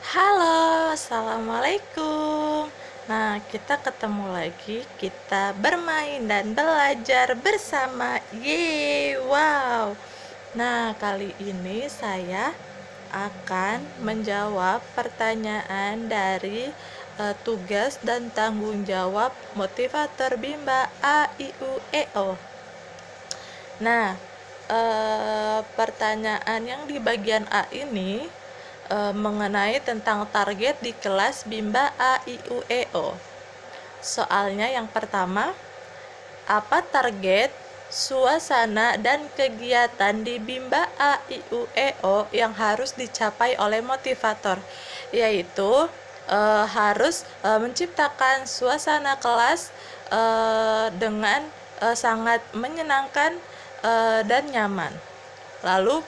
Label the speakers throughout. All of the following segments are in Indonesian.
Speaker 1: Halo, assalamualaikum. Nah, kita ketemu lagi, kita bermain dan belajar bersama. Yeay, wow. Nah, kali ini saya akan menjawab pertanyaan dari tugas dan tanggung jawab motivator Bimba A I U E O. Nah, pertanyaan yang di bagian A ini mengenai tentang target di kelas Bimba A I U E O. Soalnya yang pertama, apa target, suasana, dan kegiatan di Bimba A I U E O yang harus dicapai oleh motivator? Yaitu harus menciptakan suasana kelas dengan sangat menyenangkan dan nyaman. Lalu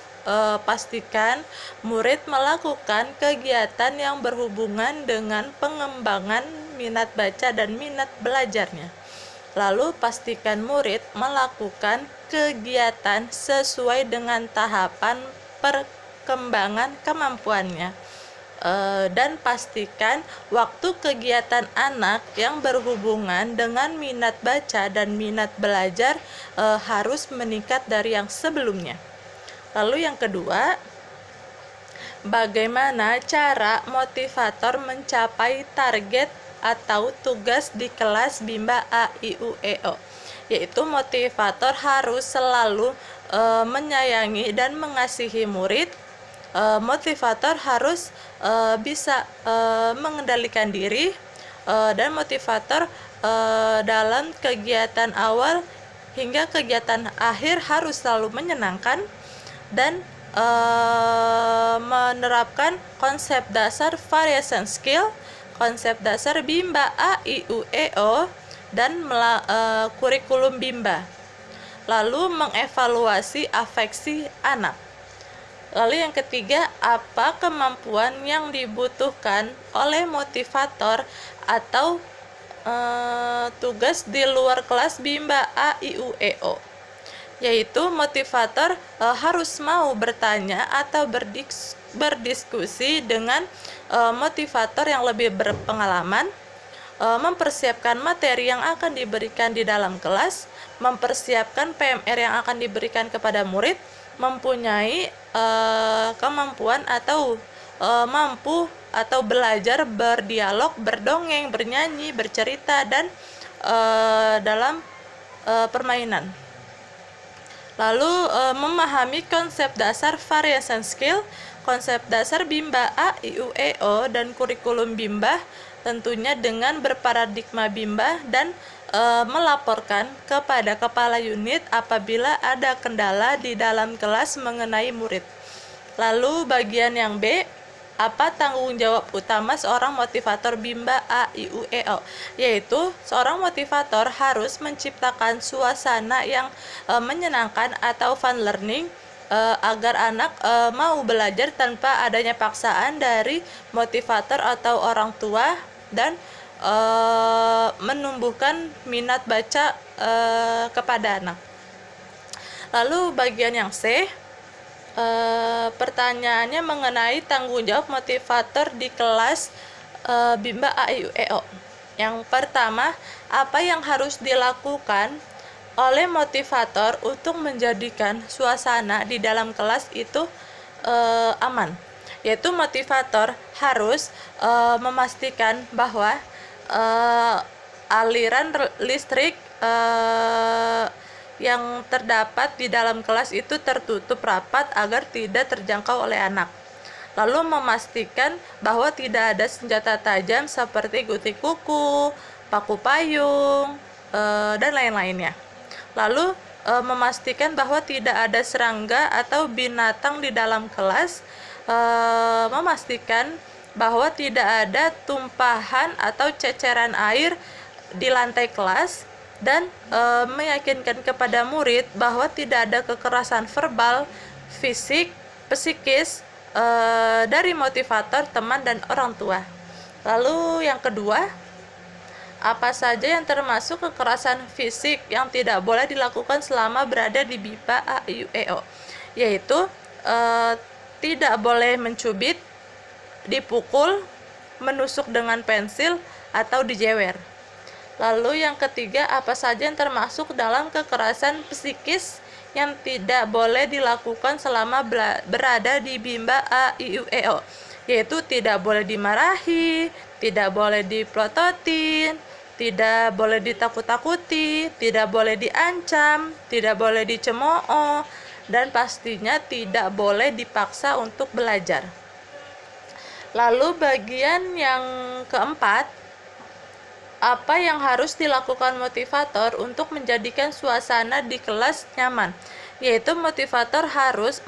Speaker 1: pastikan murid melakukan kegiatan yang berhubungan dengan pengembangan minat baca dan minat belajarnya. Lalu pastikan murid melakukan kegiatan sesuai dengan tahapan perkembangan kemampuannya. Dan pastikan waktu kegiatan anak yang berhubungan dengan minat baca dan minat belajar harus meningkat dari yang sebelumnya. Lalu yang kedua, bagaimana cara motivator mencapai target atau tugas di kelas Bimba A I U E O? Yaitu motivator harus selalu menyayangi dan mengasihi murid. Motivator harus bisa mengendalikan diri, dan motivator dalam kegiatan awal hingga kegiatan akhir harus selalu menyenangkan dan menerapkan konsep dasar variation skill, konsep dasar Bimba A I U E O, dan kurikulum Bimba. Lalu mengevaluasi afeksi anak. Lalu yang ketiga, apa kemampuan yang dibutuhkan oleh motivator atau tugas di luar kelas Bimba A I U E O? Yaitu motivator harus mau bertanya atau berdiskusi dengan motivator yang lebih berpengalaman, mempersiapkan materi yang akan diberikan di dalam kelas, mempersiapkan PMR yang akan diberikan kepada murid, mempunyai kemampuan atau mampu atau belajar berdialog, berdongeng, bernyanyi, bercerita, dan dalam permainan. Lalu memahami konsep dasar variation skill, konsep dasar Bimba A I U E O, dan kurikulum Bimba, tentunya dengan berparadigma Bimba, dan melaporkan kepada kepala unit apabila ada kendala di dalam kelas mengenai murid. Lalu bagian yang B, apa tanggung jawab utama seorang motivator Bimba A I U E O? Yaitu seorang motivator harus menciptakan suasana yang menyenangkan atau fun learning, agar anak mau belajar tanpa adanya paksaan dari motivator atau orang tua, dan menumbuhkan minat baca kepada anak. Lalu bagian yang C, pertanyaannya mengenai tanggung jawab motivator di kelas Bimba A I U E O. Yang pertama, apa yang harus dilakukan oleh motivator untuk menjadikan suasana di dalam kelas itu aman? Yaitu motivator harus memastikan bahwa aliran listrik yang terdapat di dalam kelas itu tertutup rapat agar tidak terjangkau oleh anak. Lalu memastikan bahwa tidak ada senjata tajam seperti gunting kuku, paku payung, dan lain-lainnya. Lalu memastikan bahwa tidak ada serangga atau binatang di dalam kelas, memastikan bahwa tidak ada tumpahan atau ceceran air di lantai kelas, dan meyakinkan kepada murid bahwa tidak ada kekerasan verbal, fisik, psikis dari motivator, teman, dan orang tua. Lalu yang kedua, apa saja yang termasuk kekerasan fisik yang tidak boleh dilakukan selama berada di Bimba A I U E O? Yaitu tidak boleh mencubit dipukul, menusuk dengan pensil, atau dijewer. Lalu yang ketiga, apa saja yang termasuk dalam kekerasan psikis yang tidak boleh dilakukan selama berada di bimbang A, I, U, E, O, yaitu tidak boleh dimarahi, tidak boleh diplototin, tidak boleh ditakut-takuti, tidak boleh diancam, tidak boleh dicemooh, dan pastinya tidak boleh dipaksa untuk belajar. Lalu bagian yang keempat, apa yang harus dilakukan motivator untuk menjadikan suasana di kelas nyaman? Yaitu motivator harus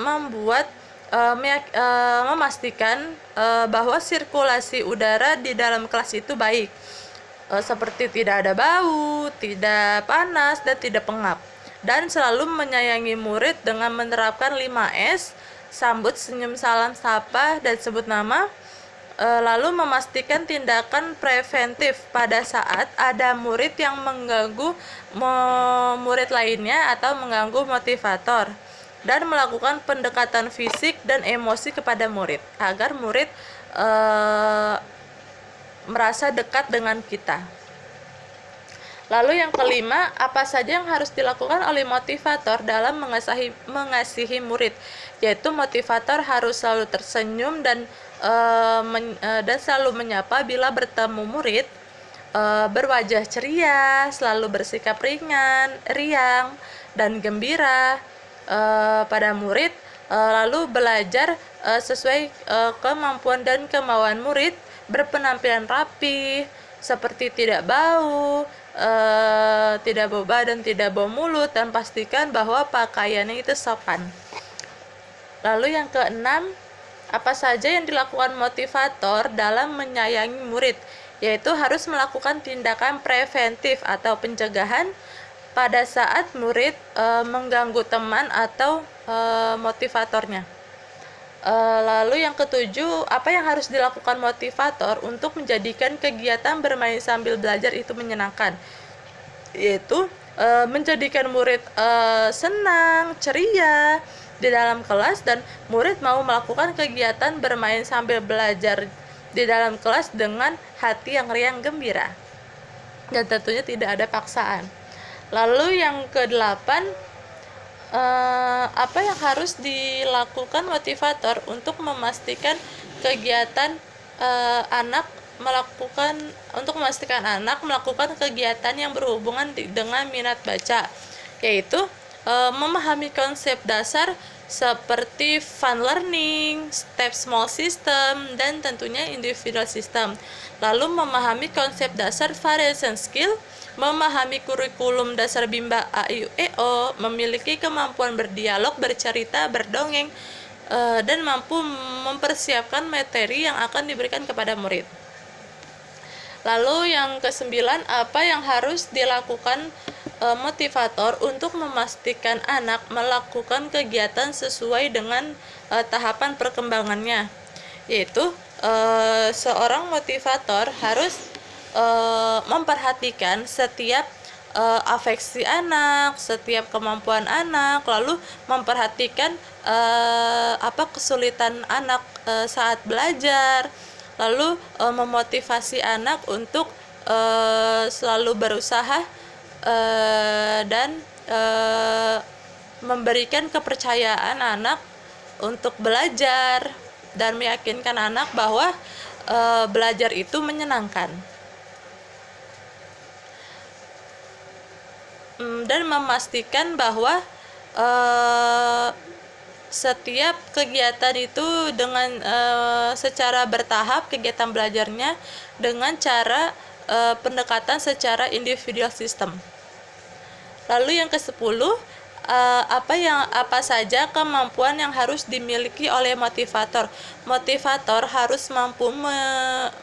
Speaker 1: memastikan bahwa sirkulasi udara di dalam kelas itu baik, seperti tidak ada bau, tidak panas, dan tidak pengap. Dan selalu menyayangi murid dengan menerapkan 5S, sambut, senyum, salam, sapa, dan sebut nama. Lalu memastikan tindakan preventif pada saat ada murid yang mengganggu murid lainnya atau mengganggu motivator, dan melakukan pendekatan fisik dan emosi kepada murid agar murid merasa dekat dengan kita. Lalu yang kelima, apa saja yang harus dilakukan oleh motivator dalam mengasihi murid? Yaitu motivator harus selalu tersenyum dan selalu menyapa bila bertemu murid, berwajah ceria, selalu bersikap riang, dan gembira pada murid, lalu belajar sesuai kemampuan dan kemauan murid, berpenampilan rapi, seperti tidak bau, tidak bau badan, tidak bau mulut, dan pastikan bahwa pakaiannya itu sopan. Lalu yang keenam, apa saja yang dilakukan motivator dalam menyayangi murid? Yaitu harus melakukan tindakan preventif atau pencegahan pada saat murid mengganggu teman atau motivatornya. Lalu yang ketujuh, apa yang harus dilakukan motivator untuk menjadikan kegiatan bermain sambil belajar itu menyenangkan? Yaitu menjadikan murid senang, ceria di dalam kelas, dan murid mau melakukan kegiatan bermain sambil belajar di dalam kelas dengan hati yang riang gembira, dan tentunya tidak ada paksaan. Lalu yang kedelapan, apa yang harus dilakukan motivator untuk memastikan kegiatan anak melakukan kegiatan yang berhubungan dengan minat baca, yaitu memahami konsep dasar seperti fun learning, step small system, dan tentunya individual system. Lalu memahami konsep dasar variation skill, memahami kurikulum dasar Bimba A, I, U, E, O, memiliki kemampuan berdialog, bercerita, berdongeng, dan mampu mempersiapkan materi yang akan diberikan kepada murid. Lalu yang kesembilan, apa yang harus dilakukan motivator untuk memastikan anak melakukan kegiatan sesuai dengan tahapan perkembangannya? Yaitu seorang motivator harus memperhatikan setiap afeksi anak, setiap kemampuan anak, lalu memperhatikan apa kesulitan anak saat belajar, lalu memotivasi anak untuk selalu berusaha dan memberikan kepercayaan anak untuk belajar, dan meyakinkan anak bahwa belajar itu menyenangkan, dan memastikan bahwa setiap kegiatan itu dengan secara bertahap, kegiatan belajarnya dengan cara pendekatan secara individual system. Lalu yang ke-10, apa saja kemampuan yang harus dimiliki oleh motivator? Motivator harus mampu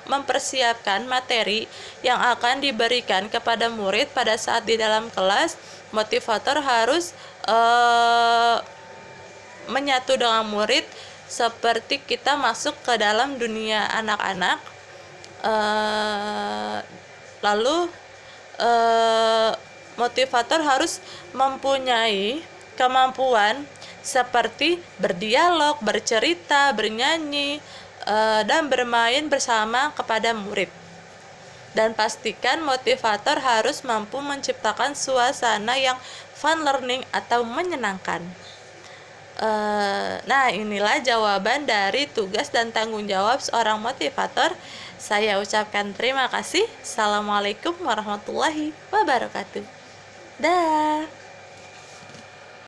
Speaker 1: mempersiapkan materi yang akan diberikan kepada murid pada saat di dalam kelas. Motivator harus menyatu dengan murid seperti kita masuk ke dalam dunia anak-anak. Lalu motivator harus mempunyai kemampuan seperti berdialog, bercerita, bernyanyi, dan bermain bersama kepada murid. Dan pastikan motivator harus mampu menciptakan suasana yang fun learning atau menyenangkan. Nah, inilah jawaban dari tugas dan tanggung jawab seorang motivator. Saya ucapkan terima kasih. Assalamualaikum warahmatullahi wabarakatuh. Dah.